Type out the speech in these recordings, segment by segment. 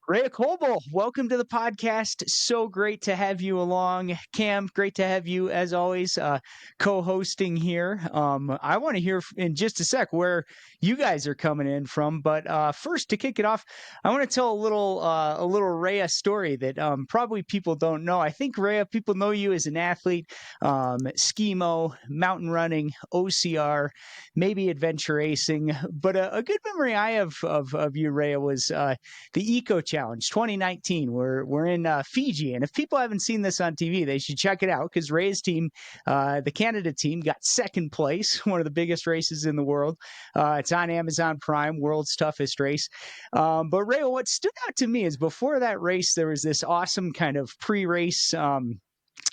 Rea Kolbl, welcome to the podcast. So great to have you along. Cam, great to have you as always, co-hosting here. I want to hear in just a sec where you guys are coming in from, but first to kick it off, I want to tell a little Rea story that probably people don't know. I think Rea, people know you as an athlete, skimo, mountain running, OCR, maybe adventure racing, but a good memory I have of you, Rea, was the Eco Challenge 2019. We're in Fiji, and if people haven't seen this on TV, they should check it out because Ray's team, the Canada team, got second place, one of the biggest races in the world. It's on Amazon Prime, world's toughest race. But Ray, what stood out to me is before that race, there was this awesome kind of pre-race.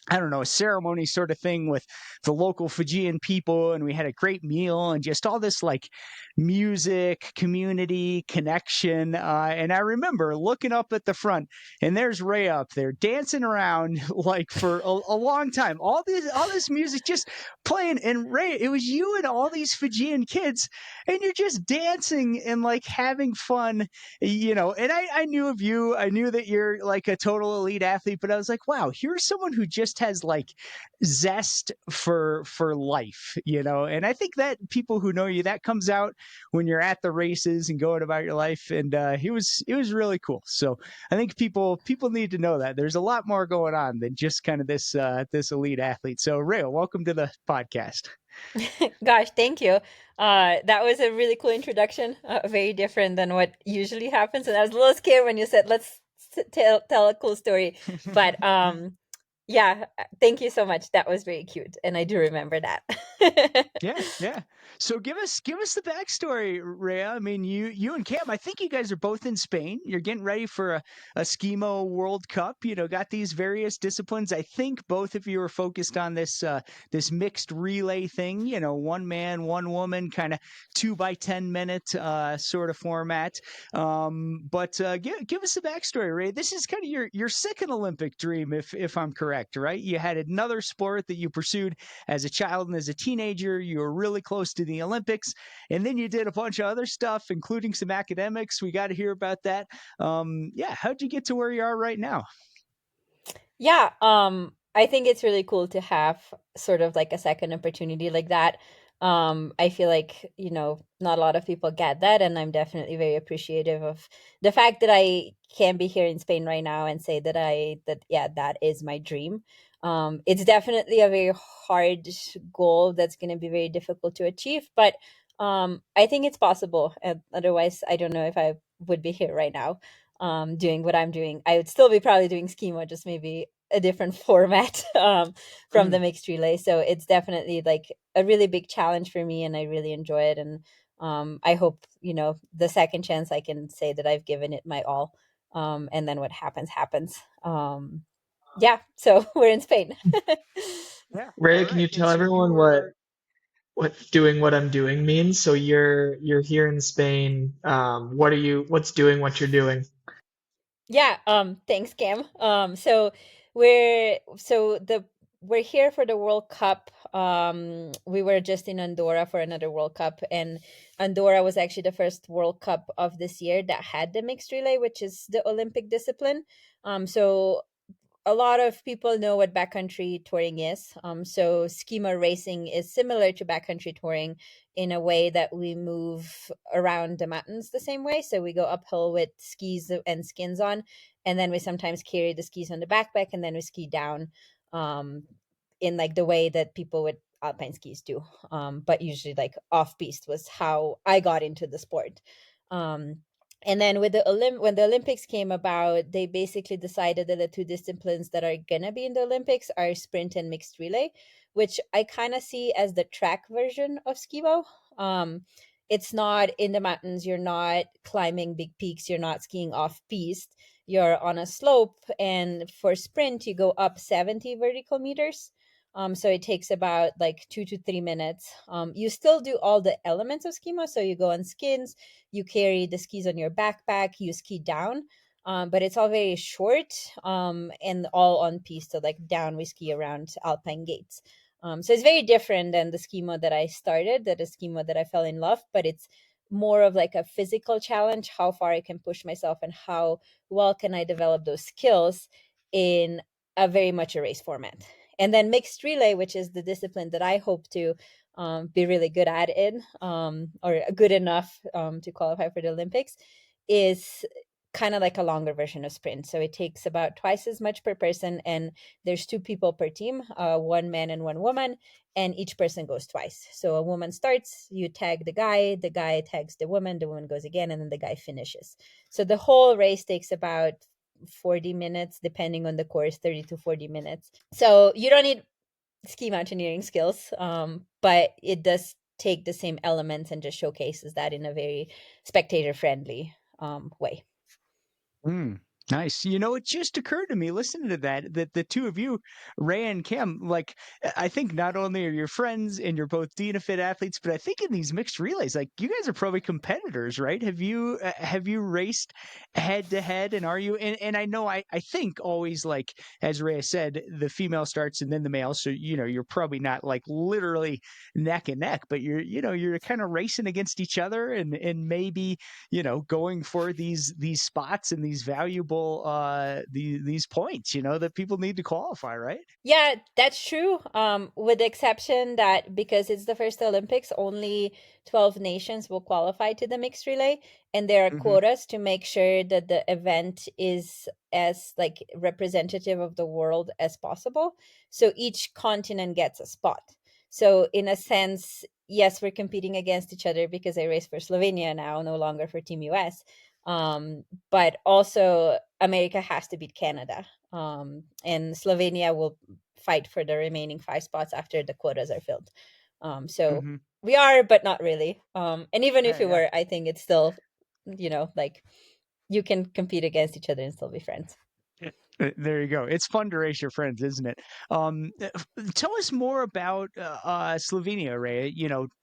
I don't know, a ceremony sort of thing with the local Fijian people. And we had a great meal and just all this like music, community, connection. And I remember looking up at the front and there's Ray up there dancing around like for a long time. All this music just playing. And Ray, it was you and all these Fijian kids and you're just dancing and like having fun, and I knew of you. I knew that you're like a total elite athlete, but I was like, wow, here's someone who just has like zest for life, and I think that people who know you, that comes out when you're at the races and going about your life. And it was really cool. So I think people need to know that there's a lot more going on than just kind of this elite athlete. So Ray, welcome to the podcast. Gosh, thank you. That was a really cool introduction. Very different than what usually happens. And I was a little scared when you said, "Let's tell a cool story." But yeah, thank you so much. That was very cute, and I do remember that. Yeah, yeah. So give us the backstory, Rhea. I mean, you and Cam, I think you guys are both in Spain. You're getting ready for a Skimo World Cup. Got these various disciplines. I think both of you are focused on this mixed relay thing. One man, one woman, kind of 2 by 10 minute sort of format. But give us the backstory, Ray. This is kind of your second Olympic dream, if I'm correct, right? You had another sport that you pursued as a child and as a teenager. You were really close to the Olympics, and then you did a bunch of other stuff, including some academics. We got to hear about that. Yeah, how'd you get to where you are right now? Yeah, I think it's really cool to have sort of like a second opportunity like that. I feel like, not a lot of people get that, and I'm definitely very appreciative of the fact that I can be here in Spain right now and say that yeah, that is my dream. It's definitely a very hard goal that's going to be very difficult to achieve, but I think it's possible. And otherwise, I don't know if I would be here right now doing what I'm doing. I would still be probably doing Skimo, just maybe a different format from the Mm. mixed relay. So it's definitely like a really big challenge for me, and I really enjoy it. And I hope, the second chance I can say that I've given it my all. And then what happens, happens. Yeah, so we're in Spain. Yeah. All Ray, can you right. And tell so you everyone what were. what doing what I'm doing means? So you're here in Spain. What's doing what you're doing? Yeah, thanks, Cam. We're here for the World Cup. We were just in Andorra for another World Cup, and Andorra was actually the first World Cup of this year that had the mixed relay, which is the Olympic discipline. So a lot of people know what backcountry touring is. So skima racing is similar to backcountry touring in a way that we move around the mountains the same way. So we go uphill with skis and skins on, and then we sometimes carry the skis on the backpack, and then we ski down um, in like the way that people with alpine skis do. But usually, like off piste was how I got into the sport. Um, and then with when the Olympics came about, they basically decided that the two disciplines that are gonna be in the Olympics are sprint and mixed relay, which I kind of see as the track version of skimo. It's not in the mountains. You're not climbing big peaks. You're not skiing off piste. You're on a slope, and for sprint, you go up 70 vertical meters. So it takes about like 2 to 3 minutes. You still do all the elements of skimo. So you go on skins, you carry the skis on your backpack, you ski down, but it's all very short and all on piste. So like down we ski around alpine gates. So it's very different than the skimo that I started, that the skimo that I fell in love, but it's more of like a physical challenge, how far I can push myself and how well can I develop those skills in a very much a race format. And then mixed relay, which is the discipline that I hope to be really good at in, or good enough to qualify for the Olympics, is kind of like a longer version of sprint. So it takes about twice as much per person, and there's two people per team, one man and one woman, and each person goes twice. So a woman starts, you tag the guy tags the woman goes again, and then the guy finishes. So the whole race takes about 40 minutes, depending on the course, 30 to 40 minutes. So you don't need ski mountaineering skills, but it does take the same elements and just showcases that in a very spectator friendly way. Mm, nice. You know, it just occurred to me listening to that that the two of you, Ray and Cam, like I think not only are you friends and you're both DNFit athletes, but I think in these mixed relays, like you guys are probably competitors, right? Have you raced head to head, and are you? And I know I think always like as Ray said, the female starts and then the male, so you know you're probably not like literally neck and neck, but you're kind of racing against each other and maybe going for these spots and these valuable these points, that people need to qualify, right? Yeah, that's true. With the exception that because it's the first Olympics, only 12 nations will qualify to the mixed relay, and there are Hmm. quotas to make sure that the event is as like representative of the world as possible. So each continent gets a spot. So in a sense, yes, we're competing against each other because I race for Slovenia now, no longer for Team US. But also America has to beat Canada. And Slovenia will fight for the remaining 5 spots after the quotas are filled. So Hmm. we are, but not really. And even if Yeah, we yeah. were, I think it's still, like you can compete against each other and still be friends. There you go. It's fun to race your friends, isn't it? Tell us more about Slovenia, Ray.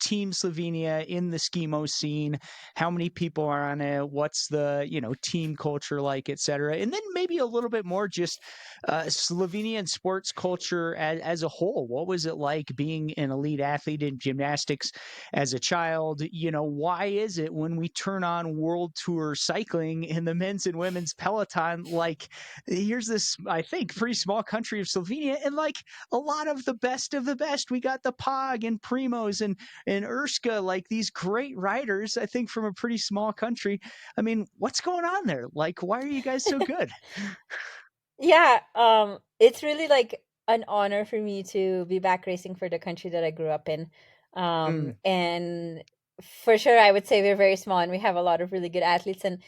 Team Slovenia in the Skimo scene. How many people are on it? What's the team culture like, etc. And then maybe a little bit more just Slovenian sports culture as a whole. What was it like being an elite athlete in gymnastics as a child? Why is it when we turn on World Tour cycling in the men's and women's peloton, like here's this, I think, pretty small country of Slovenia, and like a lot of the best. We got the Pog and Primos and Urska, like these great riders, I think, from a pretty small country. I mean, what's going on there? Like, why are you guys so good? Yeah, it's really like an honor for me to be back racing for the country that I grew up in. Mm, And for sure, I would say we're very small and we have a lot of really good athletes. And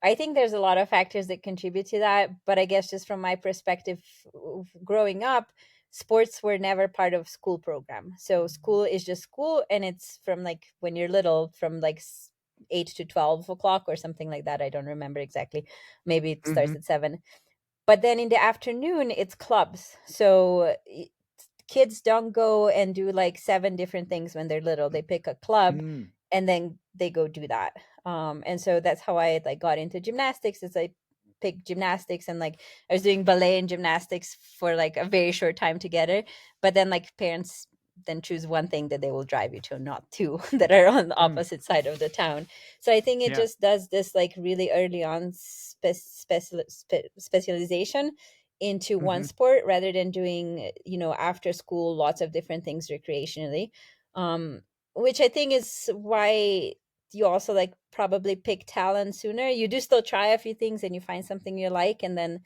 I think there's a lot of factors that contribute to that. But I guess just from my perspective, growing up, sports were never part of school program. So school is just school, and it's from like when you're little, from like 8 to 12 o'clock or something like that. I don't remember exactly. Maybe it starts mm-hmm, at 7, but then in the afternoon it's clubs. So kids don't go and do like 7 different things when they're little. They pick a club mm, and then they go do that. And so that's how I like got into gymnastics, is I picked gymnastics, and like I was doing ballet and gymnastics for like a very short time together. But then like parents then choose one thing that they will drive you to, not two that are on the mm, opposite side of the town. So I think it yeah. just does this like really early on specialization into one Mm-hmm, sport, rather than doing after school lots of different things recreationally. um which I think is why you also like probably pick talent sooner. You do still try a few things and you find something you like, and then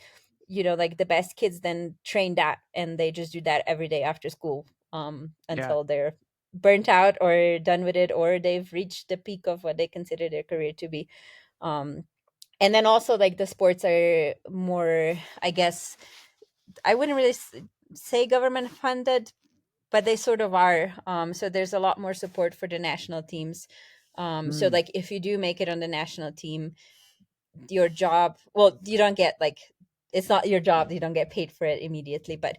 like the best kids then train that, and they just do that every day after school, yeah. until they're burnt out or done with it, or they've reached the peak of what they consider their career to be. um and then also like the sports are more, I guess, I wouldn't really say government funded, but they sort of are. So there's a lot more support for the national teams. So Mm, like if you do make it on the national team, your job, well, you don't get like, it's not your job, you don't get paid for it immediately, but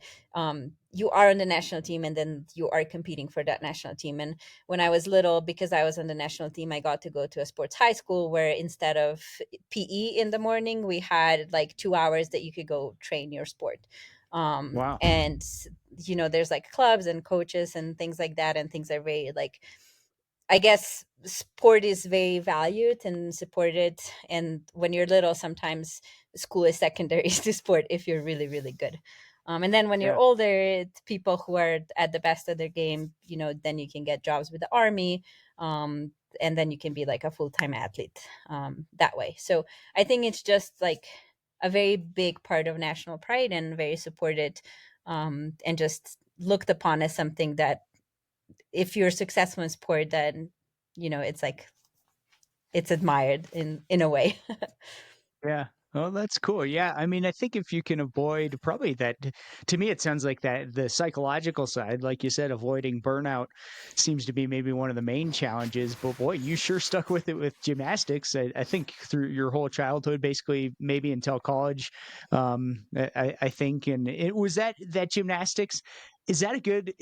you are on the national team, and then you are competing for that national team. And when I was little, because I was on the national team, I got to go to a sports high school where instead of PE in the morning, we had like 2 hours that you could go train your sport. wow. And there's like clubs and coaches and things like that, and things are very like, I guess sport is very valued and supported, and when you're little, sometimes school is secondary to sport if you're really really good. And then when you're Yeah. older, it's people who are at the best of their game, then you can get jobs with the army, and then you can be like a full-time athlete, that way. So I think it's just like a very big part of national pride and very supported, and just looked upon as something that if you're successful in sport, then it's like it's admired in a way. Yeah. Oh, that's cool. Yeah. I mean, I think if you can avoid probably that, to me, it sounds like that the psychological side, like you said, avoiding burnout seems to be maybe one of the main challenges. But boy, you sure stuck with it with gymnastics. I think through your whole childhood, basically, maybe until college. I think, and it was that gymnastics. Is that a good?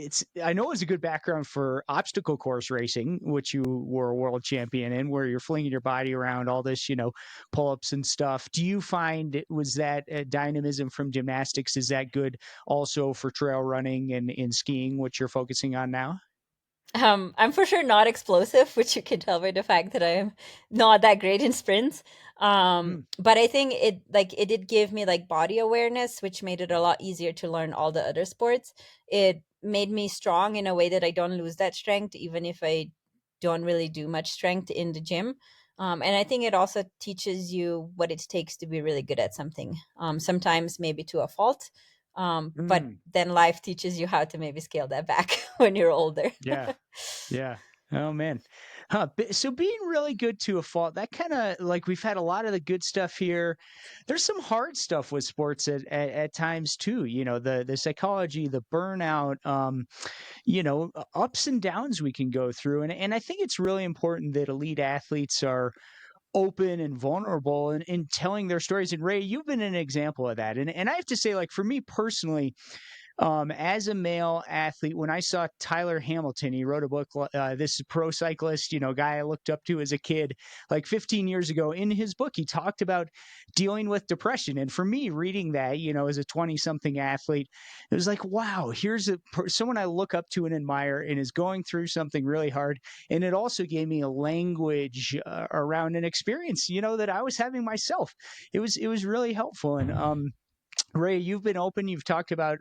I know it's a good background for obstacle course racing, which you were a world champion in, where you're flinging your body around all this, pull-ups and stuff. Do you find was that dynamism from gymnastics, is that good also for trail running and in skiing, which you're focusing on now? I'm for sure not explosive, which you can tell by the fact that I'm not that great in sprints. Mm, But I think it did give me like body awareness, which made it a lot easier to learn all the other sports. It made me strong in a way that I don't lose that strength, even if I don't really do much strength in the gym. And I think it also teaches you what it takes to be really good at something. Sometimes maybe to a fault, but mm, then life teaches you how to maybe scale that back when you're older. yeah. Yeah. Oh man. Huh. So being really good to a fault, that kind of like we've had a lot of the good stuff here. There's some hard stuff with sports at times too. The psychology, the burnout, ups and downs we can go through. And I think it's really important that elite athletes are open and vulnerable in telling their stories. And Ray, you've been an example of that. And I have to say, like for me personally, as a male athlete, when I saw Tyler Hamilton, he wrote a book. This pro cyclist, guy I looked up to as a kid, like 15 years ago. In his book, he talked about dealing with depression. And for me, reading that, as a 20-something athlete, it was like, wow, here's someone I look up to and admire, and is going through something really hard. And it also gave me a language around an experience, that I was having myself. It was really helpful. And Ray, you've been open. You've talked about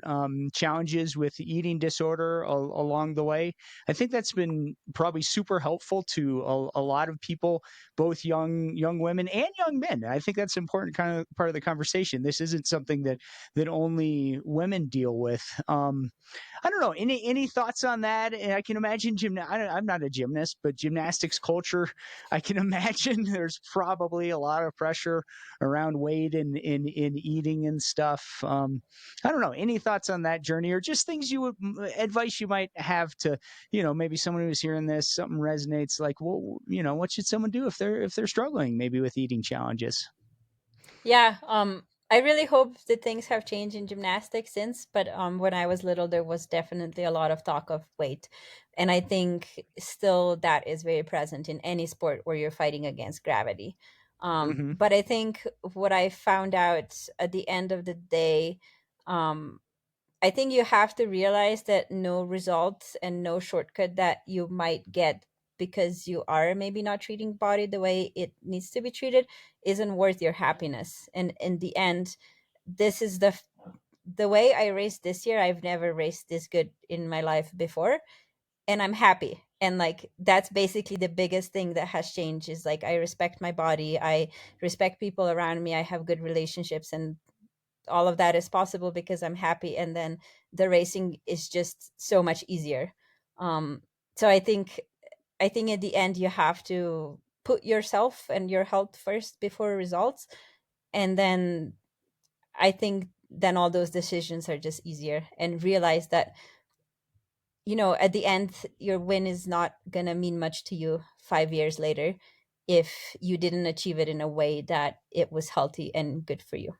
challenges with eating disorder along the way. I think that's been probably super helpful to a lot of people, both young women and young men. I think that's important kind of part of the conversation. This isn't something that only women deal with. I don't know. Any thoughts on that? And I can imagine I'm not a gymnast, but gymnastics culture, I can imagine there's probably a lot of pressure around weight and in eating and stuff. I don't know. Any thoughts on that journey, or just things advice you might have to, maybe someone who's hearing this, something resonates. Like, well, what should someone do if they're struggling maybe with eating challenges? Yeah, I really hope that things have changed in gymnastics since, but when I was little, there was definitely a lot of talk of weight. And I think still that is very present in any sport where you're fighting against gravity. Hmm. But I think what I found out at the end of the day, um, I think you have to realize that no results and no shortcut that you might get because you are maybe not treating body the way it needs to be treated isn't worth your happiness. And in the end, this is the way I raced this year. I've never raced this good in my life before, and I'm happy. And like that's basically the biggest thing that has changed is like I respect my body, I respect people around me, I have good relationships, and all of that is possible because I'm happy, and then the racing is just so much easier. um so I think at the end you have to put yourself and your health first before results, and then I think then all those decisions are just easier, and realize that at the end your win is not going to mean much to you 5 years later if you didn't achieve it in a way that it was healthy and good for you.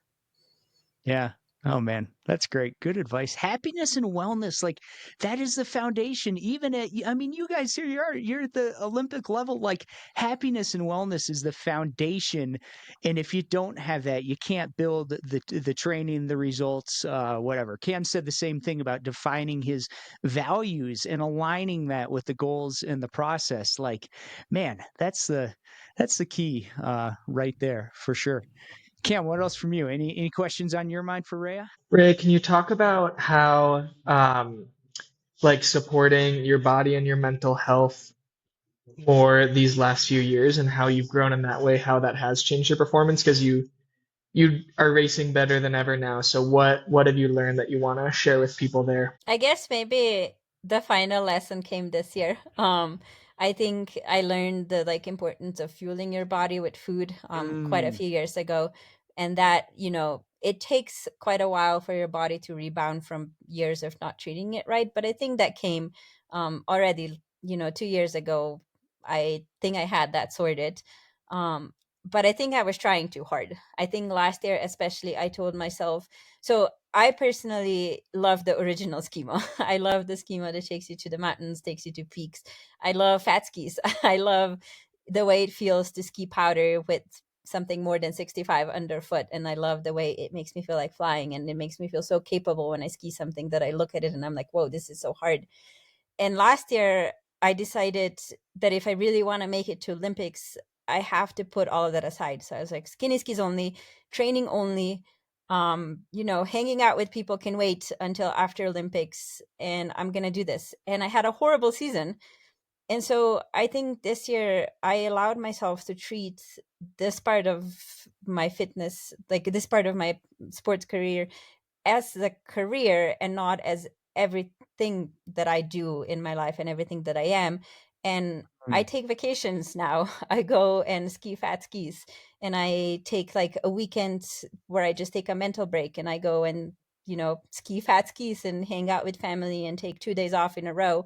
Yeah. Oh man, that's great. Good advice. Happiness and wellness, like that is the foundation. Even at, I mean, you guys here, you're at the Olympic level. Like happiness and wellness is the foundation, and if you don't have that, you can't build the training, the results, whatever. Cam said the same thing about defining his values and aligning that with the goals in the process. Like, man, that's the key, right there for sure. Cam, what else from you? Any questions on your mind for Rhea? Ray, can you talk about how like supporting your body and your mental health more these last few years and how you've grown in that way, how that has changed your performance? Because you are racing better than ever now. So what have you learned that you want to share with people there? I guess maybe the final lesson came this year. I think I learned the like importance of fueling your body with food quite a Mm, few years ago, and that it takes quite a while for your body to rebound from years of not treating it right. But I think that came already 2 years ago. I think I had that sorted. But I think I was trying too hard. I think last year especially I told myself, so I personally love the original Skimo. I love the Skimo that takes you to the mountains, takes you to peaks. I love fat skis. I love the way it feels to ski powder with something more than 65 underfoot. And I love the way it makes me feel like flying. And it makes me feel so capable when I ski something that I look at it and I'm like, whoa, this is so hard. And last year, I decided that if I really want to make it to Olympics, I have to put all of that aside. So I was like, skinny skis only, training only. Hanging out with people can wait until after Olympics, and I'm gonna do this. And I had a horrible season, and so I think this year I allowed myself to treat this part of my fitness, like this part of my sports career, as the career and not as everything that I do in my life and everything that I am. And I mm, take vacations now. I go and ski fat skis, and I take like a weekend where I just take a mental break and I go and ski fat skis and hang out with family and take 2 days off in a row.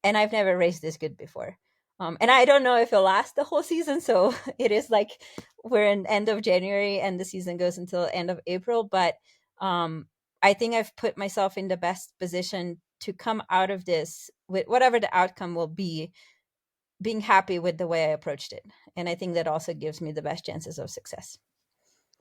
And I've never raced this good before. And I don't know if it'll last the whole season. So it is like we're in end of January and the season goes until end of April. But um, I think I've put myself in the best position to come out of this with whatever the outcome will be, being happy with the way I approached it. And I think that also gives me the best chances of success.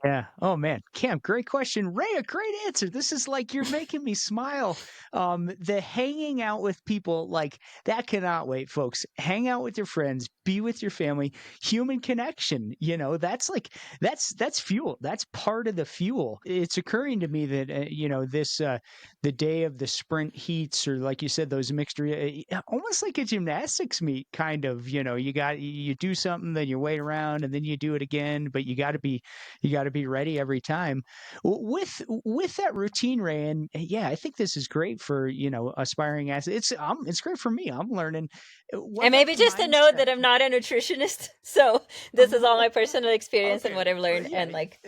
yeah. Oh man, Cam, great question. Rhea, great answer. This is like you're making me smile. The hanging out with people, like that cannot wait, folks. Hang out with your friends, be with your family, human connection. That's like that's fuel. That's part of the fuel. It's occurring to me that this the day of the sprint heats, or like you said, those almost like a gymnastics meet, kind of. You do something, then you wait around, and then you do it again, but you got to be ready every time. With that routine, Ray, and yeah, I think this is great for aspiring athletes. It's great for me. I'm learning. What And about maybe the just to note mindset? that I'm not a nutritionist. So this is all my personal experience and Okay. what I've Well, learned. yeah. And like,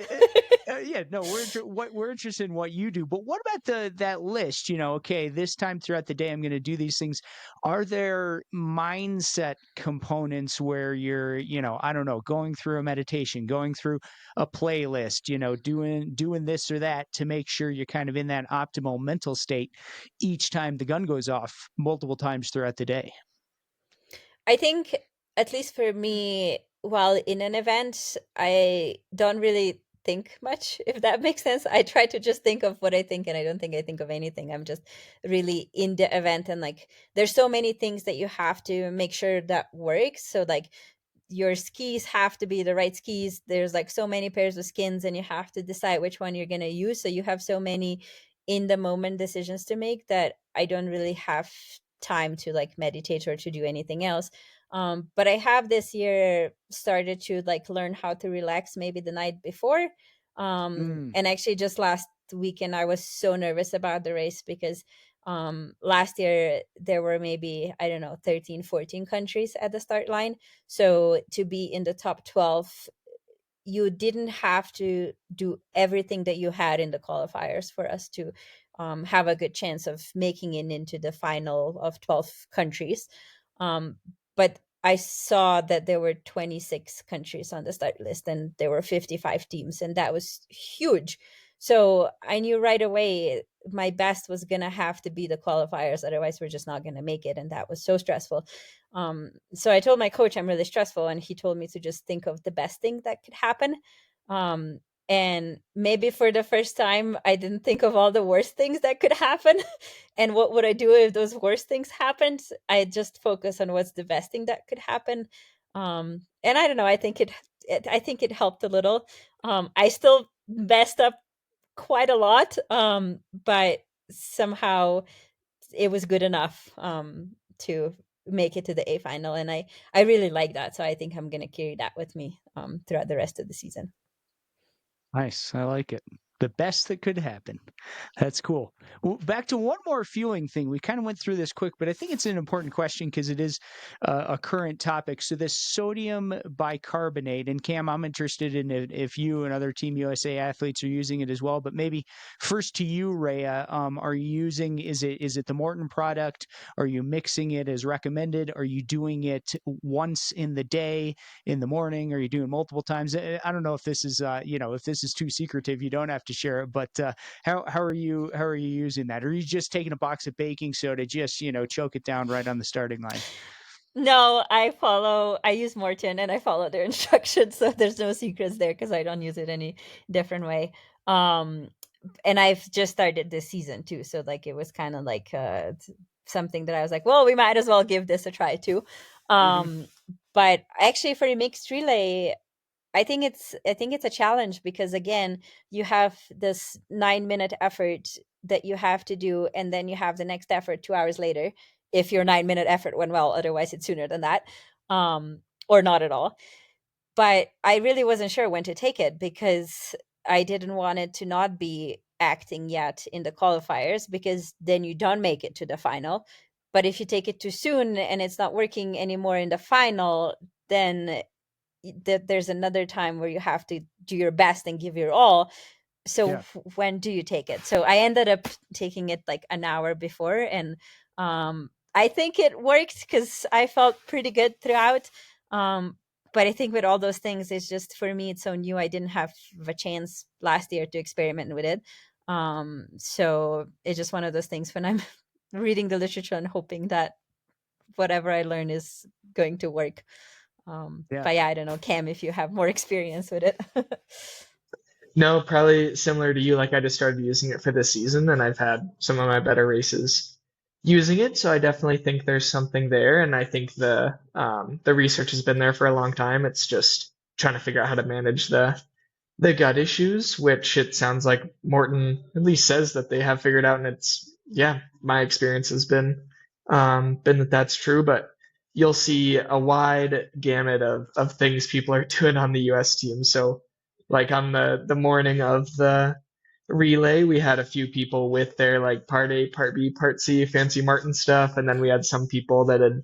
Yeah, no, we're interested in what you do. But what about that list? Okay, this time throughout the day, I'm going to do these things. Are there mindset components where you're, I don't know, going through a meditation, going through a playlist, doing this or that to make sure you're kind of in that optimal mental state each time the gun goes off multiple times throughout the day? I think, at least for me, while in an event, I don't really think much, if that makes sense. I try to just think of what I think, and I don't think I think of anything. I'm just really in the event, and like, there's so many things that you have to make sure that works. So, like, your skis have to be the right skis. There's like so many pairs of skins, and you have to decide which one you're going to use. So you have so many in the moment decisions to make that I don't really have time to like meditate or to do anything else. But I have this year started to like learn how to relax maybe the night before. Mm, And actually, just last weekend, I was so nervous about the race because last year there were maybe, I don't know, 13, 14 countries at the start line. So to be in the top 12, you didn't have to do everything that you had in the qualifiers for us to have a good chance of making it into the final of 12 countries. Um, but I saw that there were 26 countries on the start list and there were 55 teams, and that was huge. So I knew right away my best was going to have to be the qualifiers. Otherwise, we're just not going to make it. And that was so stressful. So I told my coach I'm really stressful. And he told me to just think of the best thing that could happen. Um, and maybe for the first time, I didn't think of all the worst things that could happen. And what would I do if those worst things happened? I just focus on what's the best thing that could happen. And I don't know. I think it helped a little. I still messed up quite a lot, but somehow it was good enough to make it to the A final, and I really like that. So I think I'm gonna carry that with me throughout the rest of the season. Nice. I like it. The best that could happen. That's cool. Well, back to one more fueling thing. We kind of went through this quick, but I think it's an important question because it is a current topic. So this sodium bicarbonate, and Cam, I'm interested in if you and other Team USA athletes are using it as well. But maybe first to you, Rhea, are you using? Is it the Morton product? Are you mixing it as recommended? Are you doing it once in the day, in the morning? Are you doing multiple times? I don't know if this is if this is too secretive, you don't have to share it. But how are you using that? Or are you just taking a box of baking soda, just choke it down right on the starting line? No, I use Morton and I follow their instructions. So there's no secrets there because I don't use it any different way. Um, and I've just started this season too. So like it was kind of like something that I was like, well, we might as well give this a try too. Mm-hmm. Um, but actually for a mixed relay, I think it's a challenge because again, you have this 9 minute effort that you have to do, and then you have the next effort 2 hours later. If your 9 minute effort went well, otherwise it's sooner than that, or not at all. But I really wasn't sure when to take it because I didn't want it to not be acting yet in the qualifiers because then you don't make it to the final. But if you take it too soon and it's not working anymore in the final, then that there's another time where you have to do your best and give your all. So Yeah. when do you take it? So I ended up taking it like an hour before, and I think it worked because I felt pretty good throughout. um but I think with all those things, it's just for me it's so new. I didn't have a chance last year to experiment with it. So it's just one of those things when I'm reading the literature and hoping that whatever I learn is going to work. Yeah. But yeah, I don't know, Cam, if you have more experience with it. No, probably similar to you. Like I just started using it for this season, and I've had some of my better races using it. So I definitely think there's something there, and I think the research has been there for a long time. It's just trying to figure out how to manage the gut issues, which it sounds like Morton at least says that they have figured out, and it's yeah, my experience has been that that's true, but you'll see a wide gamut of things people are doing on the US team. So like on the morning of the relay, we had a few people with their like part A, part B, part C fancy Martin stuff, and then we had some people that had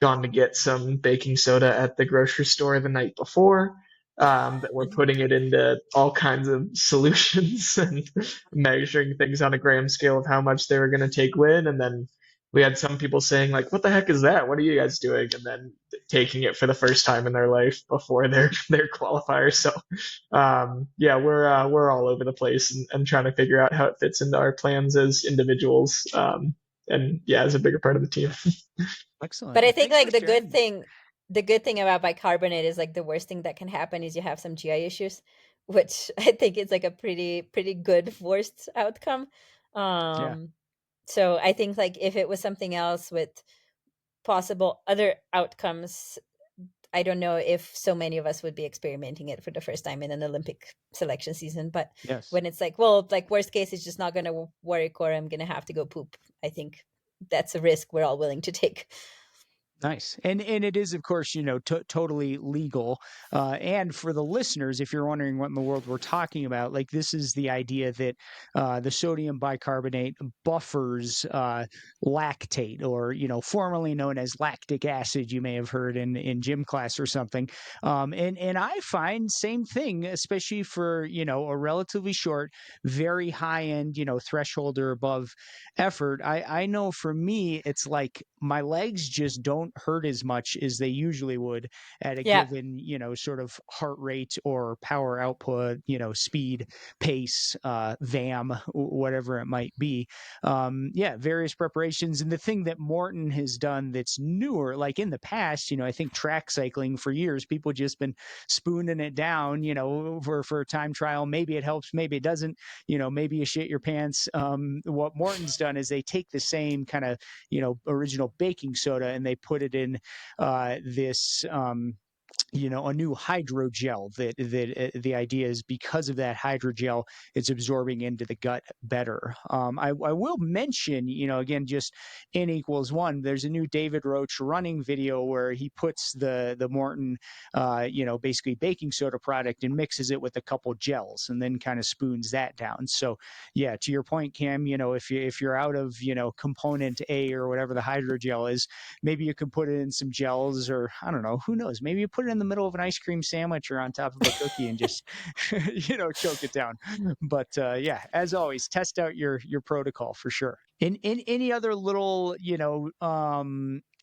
gone to get some baking soda at the grocery store the night before, that were putting it into all kinds of solutions and measuring things on a gram scale of how much they were going to take win. And then we had some people saying like, "What the heck is that? What are you guys doing?" And then taking it for the first time in their life before their qualifier. So yeah, we're all over the place and trying to figure out how it fits into our plans as individuals. And yeah, as a bigger part of the team. But I Excellent. think Thanks for like sharing that. the good thing about bicarbonate is like the worst thing that can happen is you have some GI issues, which I think is like a pretty good worst outcome. Yeah. Um, so I think like if it was something else with possible other outcomes, I don't know if so many of us would be experimenting it for the first time in an Olympic selection season. But Yes. when it's like, well, like worst case, it's just not going to work, or I'm going to have to go poop. I think that's a risk we're all willing to take. Nice. And it is, of course, totally legal. And for the listeners, if you're wondering what in the world we're talking about, like this is the idea that the sodium bicarbonate buffers lactate, or formerly known as lactic acid. You may have heard in gym class or something. And I find same thing, especially for a relatively short, very high end threshold or above effort. I know for me, it's like my legs just don't don't hurt as much as they usually would at a Yeah. given, sort of heart rate or power output, speed, pace, VAM, whatever it might be. Yeah, various preparations. And the thing that Morton has done that's newer, like in the past, I think track cycling for years, people just been spooning it down, for a time trial. Maybe it helps, maybe it doesn't, maybe you shit your pants. What Morton's done is they take the same kind of, original baking soda and they put it in this a new hydrogel that the idea is because of that hydrogel, it's absorbing into the gut better. I will mention, again, just N equals one. There's a new David Roach running video where he puts the Morton, basically baking soda product and mixes it with a couple gels and then kind of spoons that down. So yeah, to your point, Cam, if you're out of component A or whatever the hydrogel is, maybe you could put it in some gels, or I don't know, who knows, maybe you put it in the middle of an ice cream sandwich or on top of a cookie and just choke it down. But yeah, as always, test out your protocol for sure. In any other little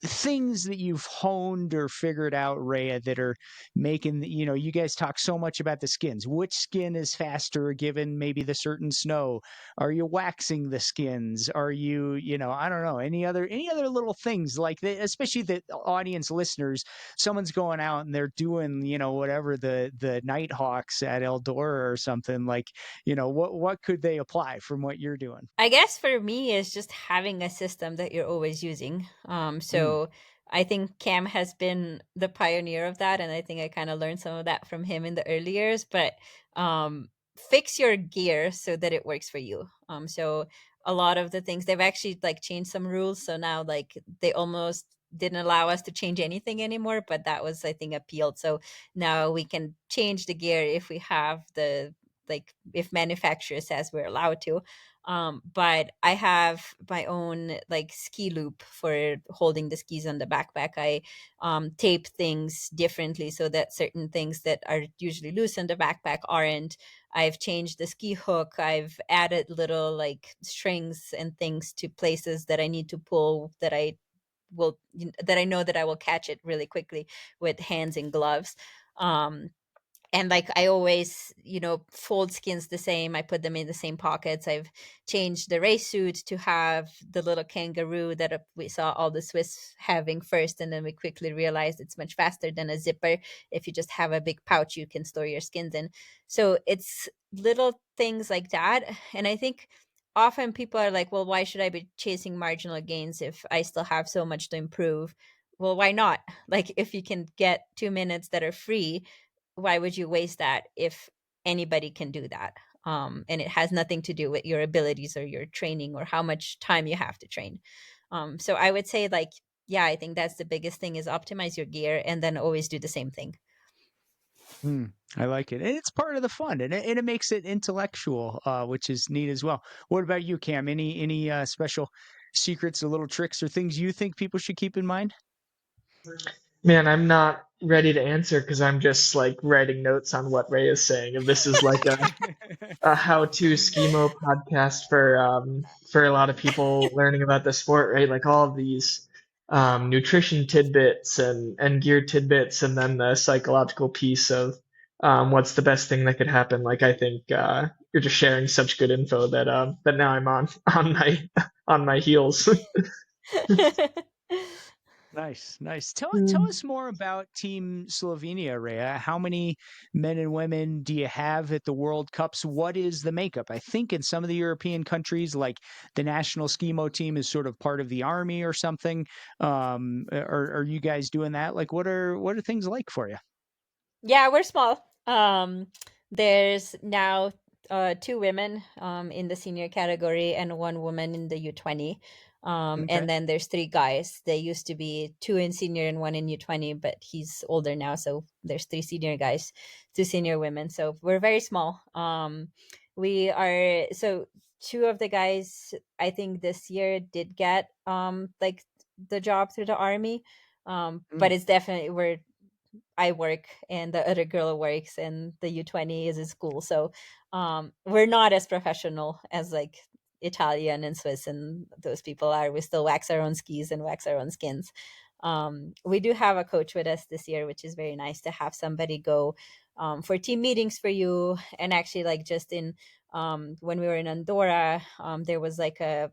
things that you've honed or figured out, Rhea, that are making you guys talk so much about the skins, which skin is faster given maybe the certain snow? Are you waxing the skins? Are you, I don't know, any other little things like that, especially the audience listeners, someone's going out and they're doing, whatever the Nighthawks at Eldora or something, like, what could they apply from what you're doing? I guess for me is just having a system that you're always using. Mm, So I think Cam has been the pioneer of that, and I think I kind of learned some of that from him in the early years. But fix your gear so that it works for you. So a lot of the things they've actually like changed some rules, so now like they almost didn't allow us to change anything anymore, but that was, I think, appealed. So now we can change the gear if we have the, like, if manufacturer says we're allowed to. But I have my own like ski loop for holding the skis on the backpack. I tape things differently so that certain things that are usually loose in the backpack aren't. I've changed the ski hook. I've added little like strings and things to places that I need to pull, that I know that I will catch it really quickly with hands and gloves. And like I always, fold skins the same. I put them in the same pockets. I've changed the race suit to have the little kangaroo that we saw all the Swiss having first, and then we quickly realized it's much faster than a zipper. If you just have a big pouch you can store your skins in. So it's little things like that. And I think often people are like, well, why should I be chasing marginal gains if I still have so much to improve? Well, why not? Like, if you can get 2 minutes that are free, why would you waste that if anybody can do that? And it has nothing to do with your abilities or your training or how much time you have to train. So I would say, like, yeah, I think that's the biggest thing, is optimize your gear and then always do the same thing. I like it, and it's part of the fun, and it makes it intellectual, which is neat as well. What about you, Cam? Any special secrets or little tricks or things you think people should keep in mind? Man, I'm not ready to answer because I'm just like writing notes on what Ray is saying. If this is like a how-to Skimo podcast for a lot of people learning about the sport, right? Like all of these nutrition tidbits and gear tidbits, and then the psychological piece of what's the best thing that could happen. Like I think you're just sharing such good info that that now I'm on my on my heels. Nice, nice. Tell us more about Team Slovenia, Rhea. How many men and women do you have at the World Cups? What is the makeup? I think in some of the European countries, like the national skimo team is sort of part of the army or something. Are you guys doing that? Like, what are things like for you? Yeah, we're small. There's now two women in the senior category and one woman in the U20. Okay. And then there's three guys. They used to be two in senior and one in U20, but he's older now. So there's three senior guys, two senior women. So we're very small. We are, so two of the guys, I think this year did get like the job through the army. But Mm. it's definitely, I work and the other girl works and the U20 is in school. So we're not as professional as like Italian and Swiss and those people are. We still wax our own skis and wax our own skins. We do have a coach with us this year, which is very nice to have somebody go for team meetings for you. And actually, like just in when we were in Andorra, there was like a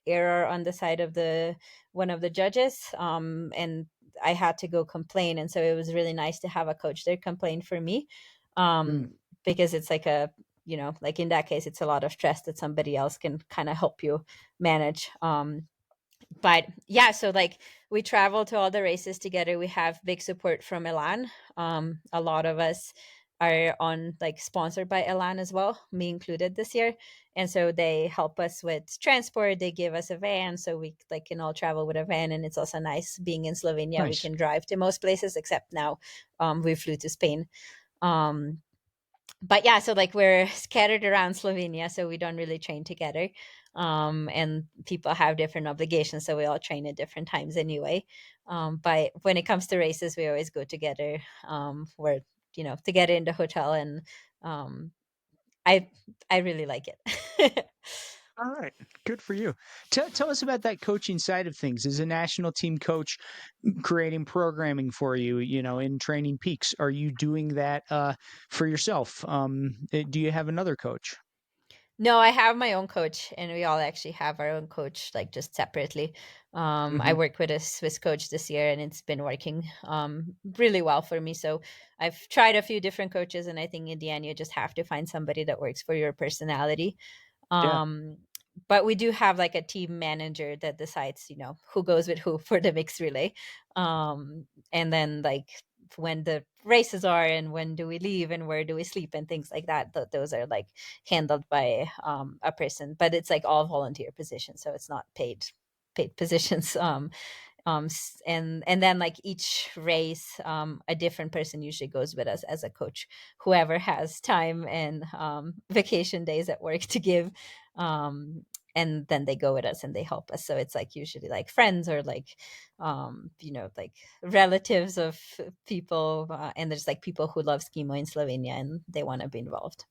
error on the side of the one of the judges, and I had to go complain. And so it was really nice to have a coach there complain for me, Mm, because it's like a, like in that case, it's a lot of stress that somebody else can kind of help you manage. But yeah, so like we travel to all the races together. We have big support from Elan. A lot of us are on like sponsored by Elan as well, me included this year. And so they help us with transport. They give us a van so we like can all travel with a van. And it's also nice being in Slovenia. We nice. can drive to most places except now we flew to Spain. Um, but yeah, so like we're scattered around Slovenia, so we don't really train together. And people have different obligations, so we all train at different times anyway. But when it comes to races, we always go together. We're together in the hotel, and um, I I really like it. All right, good for you. Tell us about that coaching side of things. As a national team coach, creating programming for you, in training peaks, are you doing that for yourself? Do you have another coach? No, I have my own coach, and we all actually have our own coach, like just separately. I Hmm. work with a Swiss coach this year, and it's been working really well for me. So I've tried a few different coaches, and I think in the end, you just have to find somebody that works for your personality. Yeah. Um, but we do have like a team manager that decides, who goes with who for the mixed relay. And then like when the races are and when do we leave and where do we sleep and things like that, those are like handled by a person, but it's like all volunteer positions. So it's not paid positions. And then like each race, a different person usually goes with us as a coach, whoever has time and vacation days at work to give. And then they go with us and they help us, so it's like usually like friends or like like relatives of people, and there's like people who love skimo in Slovenia and they want to be involved.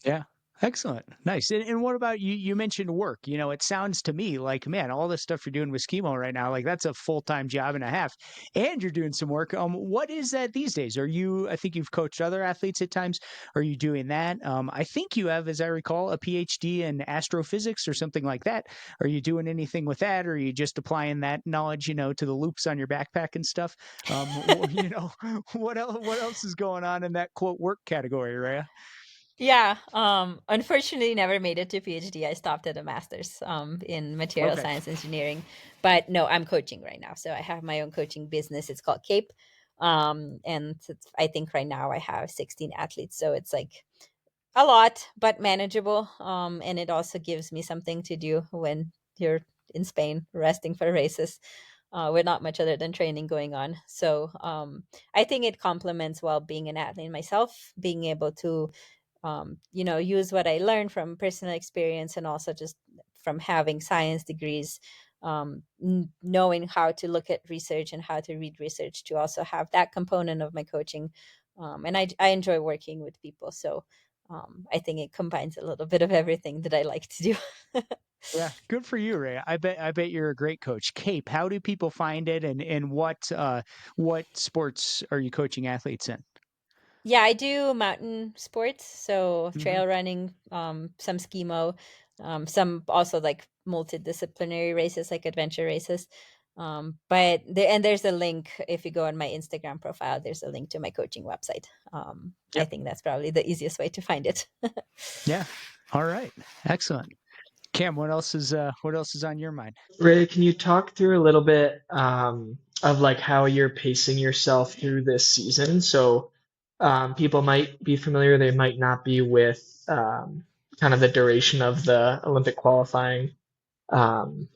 Yeah. Excellent. Nice. And what about you? You mentioned work. It sounds to me like, man, all the stuff you're doing with Skimo right now, like that's a full-time job and a half. And you're doing some work. What is that these days? I think you've coached other athletes at times. Are you doing that? I think you have, as I recall, a PhD in astrophysics or something like that. Are you doing anything with that? Or are you just applying that knowledge, to the loops on your backpack and stuff? What else is going on in that quote work category, Rhea? Yeah, unfortunately never made it to PhD. I stopped at a master's in material Okay. science engineering. But no, I'm coaching right now. So I have my own coaching business. It's called Cape. And I think right now I have 16 athletes. So it's like a lot, but manageable. And it also gives me something to do when you're in Spain resting for races. With not much other than training going on. So I think it complements well being an athlete myself, being able to use what I learned from personal experience and also just from having science degrees, knowing how to look at research and how to read research to also have that component of my coaching. And I enjoy working with people. So I think it combines a little bit of everything that I like to do. Yeah, good for you, Ray. I bet you're a great coach. Cape, how do people find it, and what sports are you coaching athletes in? Yeah, I do mountain sports, so Hmm. trail running, some skimo, some also like multidisciplinary races, like adventure races. But there's a link if you go on my Instagram profile. There's a link to my coaching website. I Yep. think that's probably the easiest way to find it. Yeah. All right. Excellent. Cam, what else is on your mind? Ray, can you talk through a little bit of like how you're pacing yourself through this season? So people might be familiar, they might not be with kind of the duration of the Olympic qualifying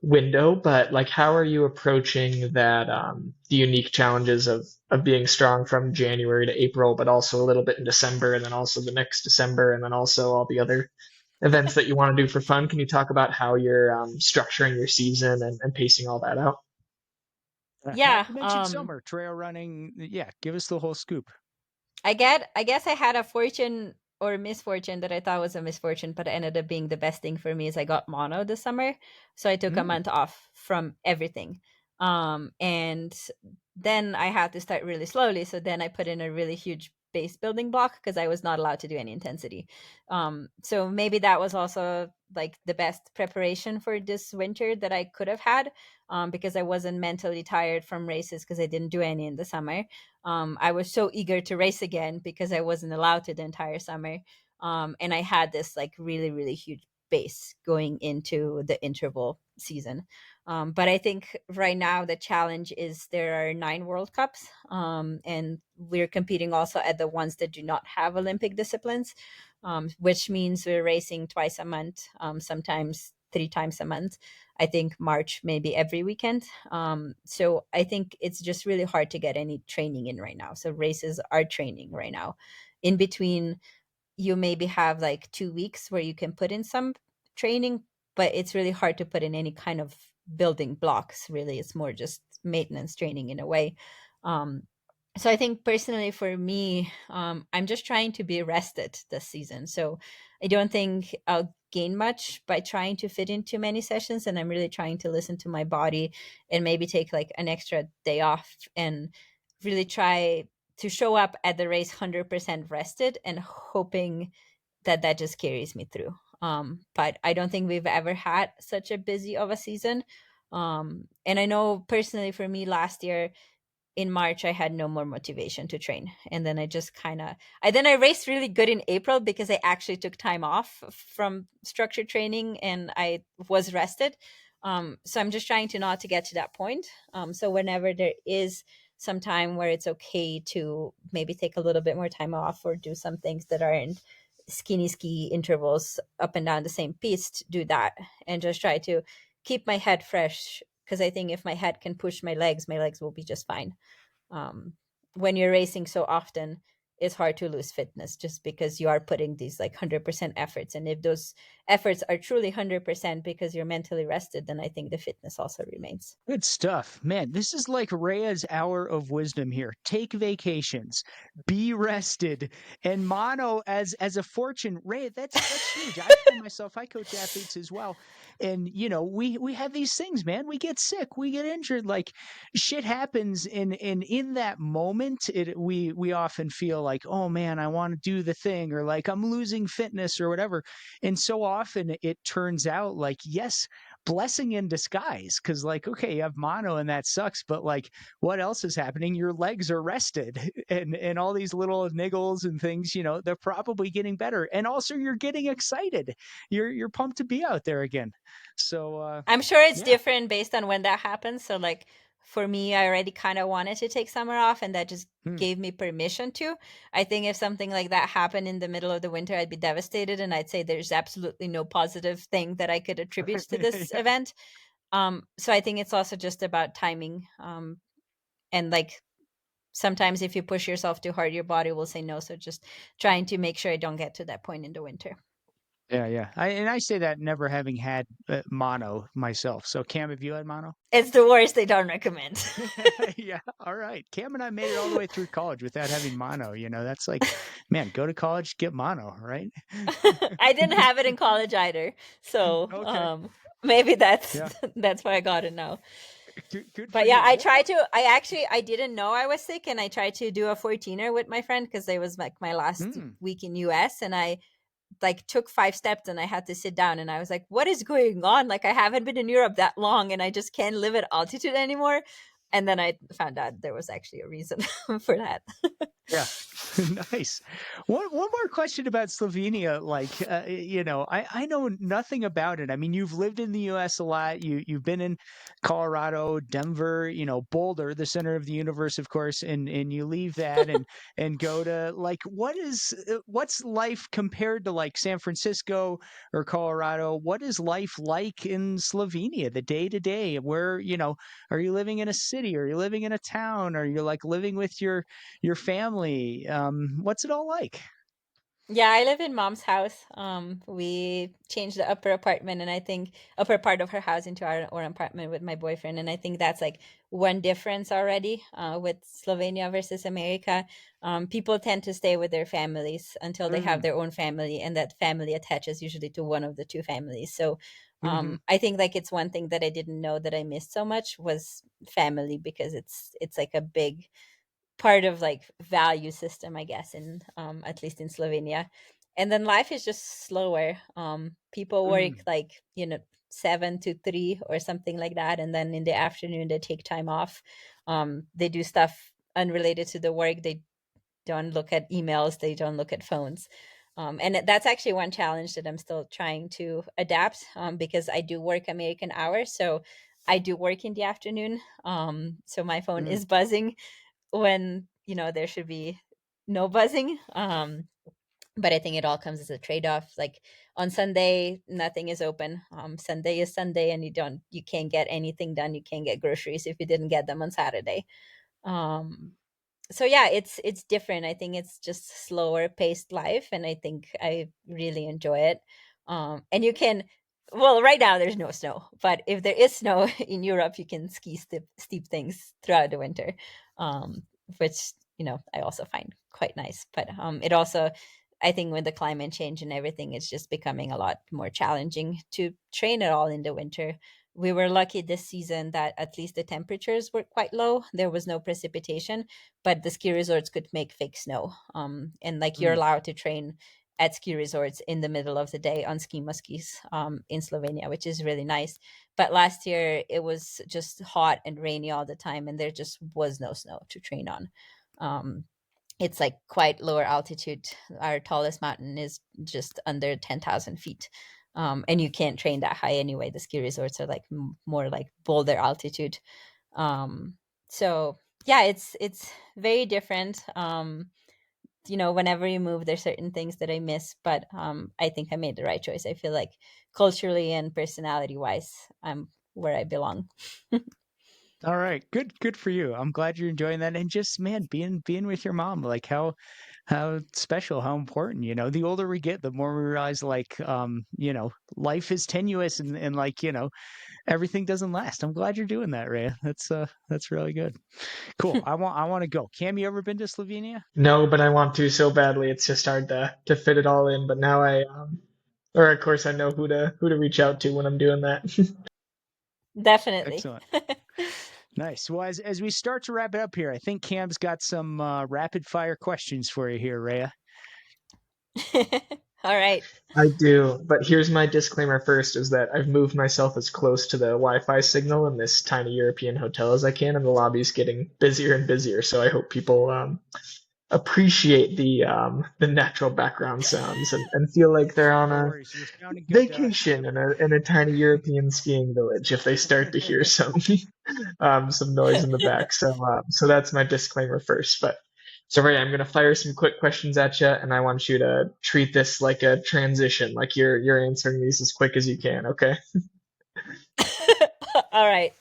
window, but like how are you approaching that the unique challenges of being strong from January to April, but also a little bit in December, and then also the next December, and then also all the other events that you want to do for fun? Can you talk about how you're structuring your season and pacing all that out? Yeah, Not to mention summer trail running. Yeah, give us the whole scoop. I guess I had a fortune or misfortune that I thought was a misfortune, but it ended up being the best thing for me is I got mono this summer. So I took a Mm, month off from everything. And then I had to start really slowly. So then I put in a really huge base building block because I was not allowed to do any intensity. So maybe that was also like the best preparation for this winter that I could have had, because I wasn't mentally tired from races because I didn't do any in the summer. I was so eager to race again because I wasn't allowed to the entire summer. And I had this like really, really huge base going into the interval season. But I think right now the challenge is there are 9 World Cups, and we're competing also at the ones that do not have Olympic disciplines, which means we're racing twice a month, sometimes 3 times a month. I think March, maybe every weekend. So I think it's just really hard to get any training in right now. So races are training right now. In between, you maybe have like 2 weeks where you can put in some training, but it's really hard to put in any kind of building blocks. Really, it's more just maintenance training in a way. um, so I think personally for me, I'm just trying to be rested this season. So I don't think I'll gain much by trying to fit in too many sessions, and I'm really trying to listen to my body and maybe take like an extra day off and really try to show up at the race 100% rested and hoping that that just carries me through. But I don't think we've ever had such a busy of a season. And I know personally for me last year in March, I had no more motivation to train. And then I just kind of, I raced really good in April because I actually took time off from structured training and I was rested. So I'm just trying to not to get to that point. So whenever there is some time where it's okay to maybe take a little bit more time off or do some things that aren't skinny ski intervals up and down the same piste, do that and just try to keep my head fresh. Because I think if my head can push my legs will be just fine. um, when you're racing so often, it's hard to lose fitness just because you are putting these like 100% efforts. And if those efforts are truly 100% because you're mentally rested, then I think the fitness also remains. Good stuff. Man, this is like Rhea's hour of wisdom here. Take vacations, be rested, and mono as a fortune. Rhea, that's huge. I find myself, I coach athletes as well. And we have these things, man. We get sick, we get injured, like shit happens and in that moment we often feel like, oh man, I want to do the thing, or like I'm losing fitness or whatever. And so often it turns out like, yes, blessing in disguise, because like, okay, you have mono and that sucks, but like what else is happening? Your legs are rested and all these little niggles and things, they're probably getting better, and also you're getting excited, you're pumped to be out there again. So I'm sure it's yeah. different based on when that happens. So, like, for me, I already kind of wanted to take summer off, and that just Hmm. gave me permission to. I think if something like that happened in the middle of the winter, I'd be devastated, and I'd say there's absolutely no positive thing that I could attribute to this Yeah. event. So I think it's also just about timing. And like sometimes if you push yourself too hard, your body will say no. So just trying to make sure I don't get to that point in the winter. Yeah, yeah. I say that never having had mono myself. So Cam, have you had mono? It's the worst. They don't recommend. Yeah. All right. Cam and I made it all the way through college without having mono. That's like, man, go to college, get mono, right? I didn't have it in college either, so Okay. maybe that's Yeah. that's why I got it now. Good for But yeah, you. I tried to. I didn't know I was sick, and I tried to do a 14er with my friend because it was like my last Hmm. week in US, and I like took 5 steps and I had to sit down, and I was like, "What is going on? Like I haven't been in Europe that long, and I just can't live at altitude anymore." And then I found out there was actually a reason for that. Yeah. Nice. One more question about Slovenia. Like, I know nothing about it. I mean, you've lived in the U.S. a lot. You've been in Colorado, Denver, Boulder, the center of the universe, of course, and you leave that and go to like, what's life compared to like San Francisco or Colorado? What is life like in Slovenia, the day to day? Where, are you living in a city? Are you living in a town? Are you like living with your family? What's it all like? Yeah, I live in mom's house. We changed the upper apartment, and I think upper part of her house into our apartment with my boyfriend. And I think that's like one difference already with Slovenia versus America. People tend to stay with their families until they have Mm, their own family, and that family attaches usually to one of the two families. So Hmm. I think like it's one thing that I didn't know that I missed so much was family, because it's like a big part of like value system, I guess, in at least in Slovenia. And then life is just slower. People work Mm. like, 7 to 3 or something like that, and then in the afternoon they take time off. They do stuff unrelated to the work. They don't look at emails, they don't look at phones. And that's actually one challenge that I'm still trying to adapt, because I do work American hours. So I do work in the afternoon. So my phone Mm. is buzzing when, there should be no buzzing. But I think it all comes as a trade-off. Like on Sunday, nothing is open. Sunday is Sunday, and you can't get anything done. You can't get groceries if you didn't get them on Saturday. Um, so yeah, it's different. I think it's just slower paced life, and I think I really enjoy it. And you can, well, right now there's no snow, but if there is snow in Europe, you can ski steep things throughout the winter, which I also find quite nice. But it also, I think, with the climate change and everything, it's just becoming a lot more challenging to train at all in the winter. We were lucky this season that at least the temperatures were quite low. There was no precipitation, but the ski resorts could make fake snow. And like you're Mm. allowed to train at ski resorts in the middle of the day on Skimo skis in Slovenia, which is really nice. But last year it was just hot and rainy all the time, and there just was no snow to train on. Um, it's like quite lower altitude. Our tallest mountain is just under 10,000 feet. And you can't train that high anyway. The ski resorts are like more like boulder altitude. Um, so yeah, it's very different. Whenever you move, there's certain things that I miss, but I think I made the right choice. I feel like culturally and personality wise, I'm where I belong. All right, good for you. I'm glad you're enjoying that, and just man, being with your mom, like how special, how important. The older we get, the more we realize, like, life is tenuous, and like, everything doesn't last. I'm glad you're doing that, Ray. That's really good. Cool. I want to go. Cam, you ever been to Slovenia? No, but I want to so badly. It's just hard to fit it all in. But now or of course, I know who to reach out to when I'm doing that. Definitely. Excellent. Nice. Well, as we start to wrap it up here, I think Cam's got some rapid fire questions for you here, Rhea. All right. I do, but here's my disclaimer first is that I've moved myself as close to the Wi-Fi signal in this tiny European hotel as I can, and the lobby's getting busier and busier. So I hope people appreciate the natural background sounds and feel like they're on No a worries. You're sounding good to us. vacation in a tiny European skiing village if they start to hear some noise in the back. So that's my disclaimer first. But so right, I'm gonna fire some quick questions at you, and I want you to treat this like a transition, like you're answering these as quick as you can. Okay. All right.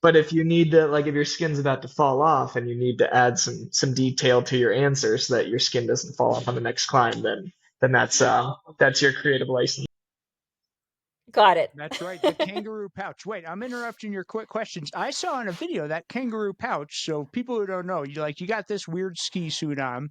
But if you need to, like, if your skin's about to fall off and you need to add some detail to your answer so that your skin doesn't fall off on the next climb, then that's your creative license. Got it. That's right. The kangaroo pouch. Wait, I'm interrupting your quick questions. I saw in a video that kangaroo pouch. So people who don't know, you got this weird ski suit on.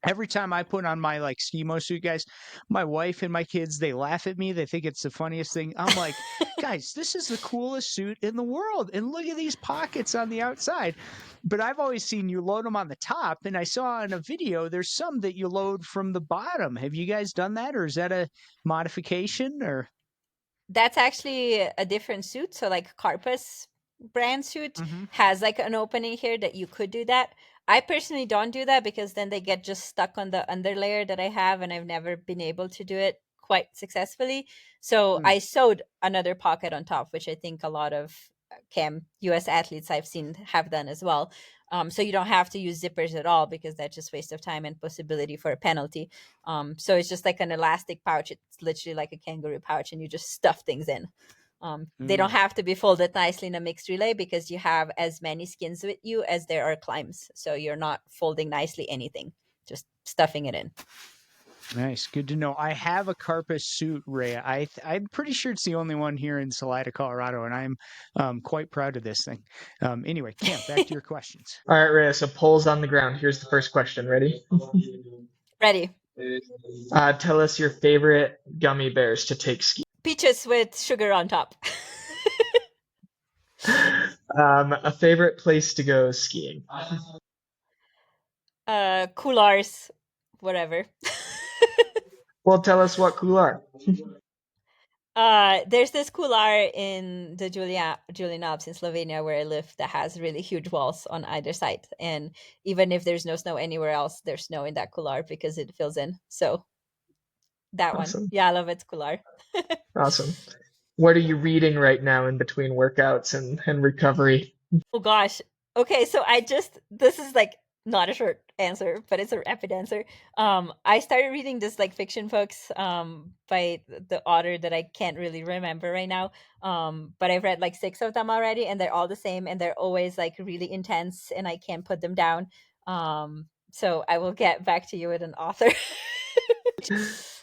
Every time I put on my like skimo suit, guys, my wife and my kids, they laugh at me. They think it's the funniest thing. I'm like, guys, this is the coolest suit in the world. And look at these pockets on the outside. But I've always seen you load them on the top. And I saw in a video, there's some that you load from the bottom. Have you guys done that? Or is that a modification or? That's actually a different suit. So like Carpus brand suit Mm-hmm. has like an opening here that you could do that. I personally don't do that because then they get just stuck on the underlayer that I have, and I've never been able to do it quite successfully. So Mm. I sewed another pocket on top, which I think a lot of cam US athletes I've seen have done as well. So you don't have to use zippers at all, because that's just waste of time and possibility for a penalty. So it's just like an elastic pouch. It's literally like a kangaroo pouch, and you just stuff things in. They don't Mm. have to be folded nicely in a mixed relay because you have as many skins with you as there are climbs. So you're not folding nicely anything, just stuffing it in. Nice, good to know. I have a Carpus suit, Ray. I'm pretty sure it's the only one here in Salida, Colorado, and I'm quite proud of this thing. Anyway, Cam, back to your questions. All right, Rhea. So polls on the ground. Here's the first question. Ready? Ready. Tell us your favorite gummy bears to take ski. Peaches with sugar on top. A favorite place to go skiing? Coolars, whatever. Well, tell us what couloir. There's this couloir in the Julian Alps in Slovenia where I live that has really huge walls on either side, and even if there's no snow anywhere else, there's snow in that couloir because it fills in. So that one, Awesome. yeah, I love its couloir. Awesome. What are you reading right now in between workouts and recovery? Oh gosh. Okay, so this is like not a short answer, but it's a rapid answer. I started reading this like fiction books by the author that I can't really remember right now. But I've read like 6 of them already, and they're all the same, and they're always like really intense, and I can't put them down. So I will get back to you with an author.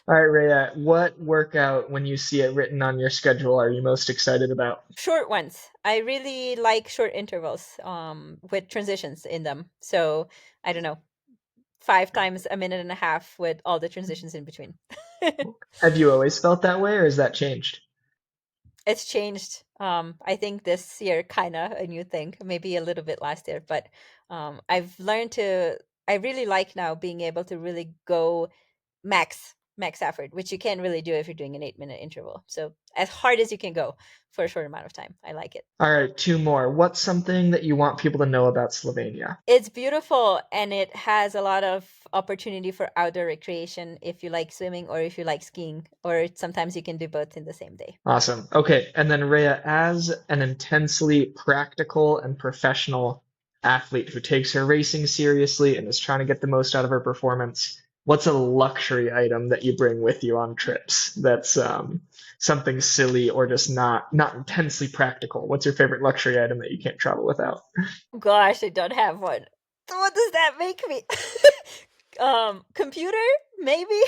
All right, Rhea, what workout, when you see it written on your schedule, are you most excited about? Short ones. I really like short intervals with transitions in them. So I don't know, 5 times a minute and a half with all the transitions in between. Have you always felt that way, or has that changed? It's changed. I think this year kind of a new thing, maybe a little bit last year, but I've learned to I really like now being able to really go max effort, which you can't really do if you're doing an 8-minute interval. So as hard as you can go for a short amount of time. I like it. All right, 2 more. What's something that you want people to know about Slovenia? It's beautiful, and it has a lot of opportunity for outdoor recreation if you like swimming or if you like skiing, or sometimes you can do both in the same day. Awesome. Okay, and then Rhea, as an intensely practical and professional athlete who takes her racing seriously and is trying to get the most out of her performance, what's a luxury item that you bring with you on trips that's something silly or just not intensely practical? What's your favorite luxury item that you can't travel without? Gosh, I don't have one. So what does that make me? Computer, maybe.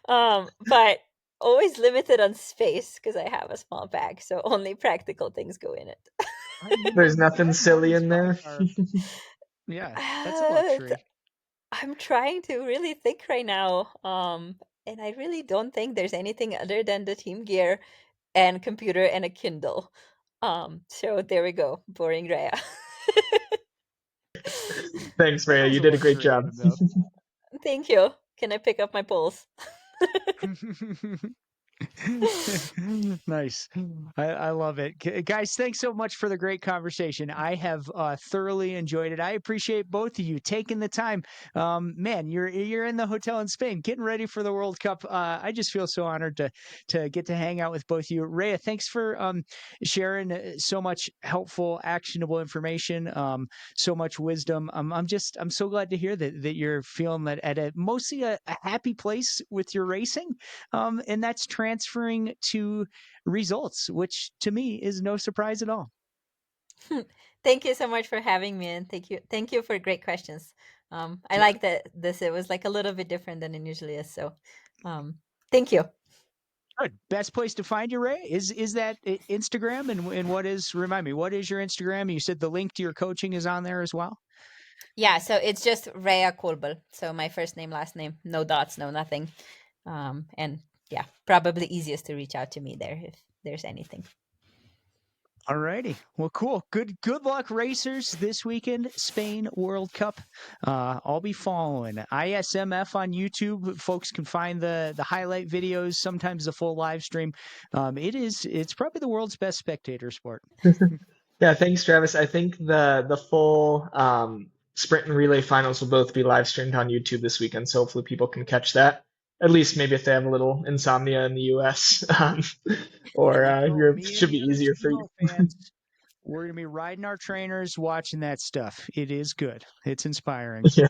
But always limited on space because I have a small bag, so only practical things go in it. There's nothing silly in there. Yeah, that's a luxury. I'm trying to really think right now. And I really don't think there's anything other than the team gear and computer and a Kindle. So there we go. Boring Rhea. Thanks, Rhea. That You was a did a great luxury job. item, though. Thank you. Can I pick up my pulse? Nice. I love it. Guys, thanks so much for the great conversation. I have thoroughly enjoyed it. I appreciate both of you taking the time. Man, you're in the hotel in Spain getting ready for the World Cup. I just feel so honored to get to hang out with both of you. Rhea, thanks for sharing so much helpful, actionable information, so much wisdom. I'm so glad to hear that you're feeling that at mostly a happy place with your racing. And that's transferring to results, which to me is no surprise at all. Thank you so much for having me, and thank you for great questions. I like that it was like a little bit different than it usually is. So, thank you. Good. Best place to find you, Ray, is that Instagram, and what is, remind me, what is your Instagram? You said the link to your coaching is on there as well. Yeah, so it's just Rea Kolbl. So my first name, last name, no dots, no nothing. And yeah, probably easiest to reach out to me there if there's anything. All righty. Well, cool. Good luck, racers, this weekend. Spain World Cup. I'll be following ISMF on YouTube. Folks can find the highlight videos, sometimes the full live stream. It's probably the world's best spectator sport. Yeah, thanks, Travis. I think the full sprint and relay finals will both be live streamed on YouTube this weekend, so hopefully people can catch that. At least maybe if they have a little insomnia in the US, or Europe, Me and should be the other easier for you. Skimo fans, we're gonna be riding our trainers, watching that stuff. It is good. It's inspiring. Yeah.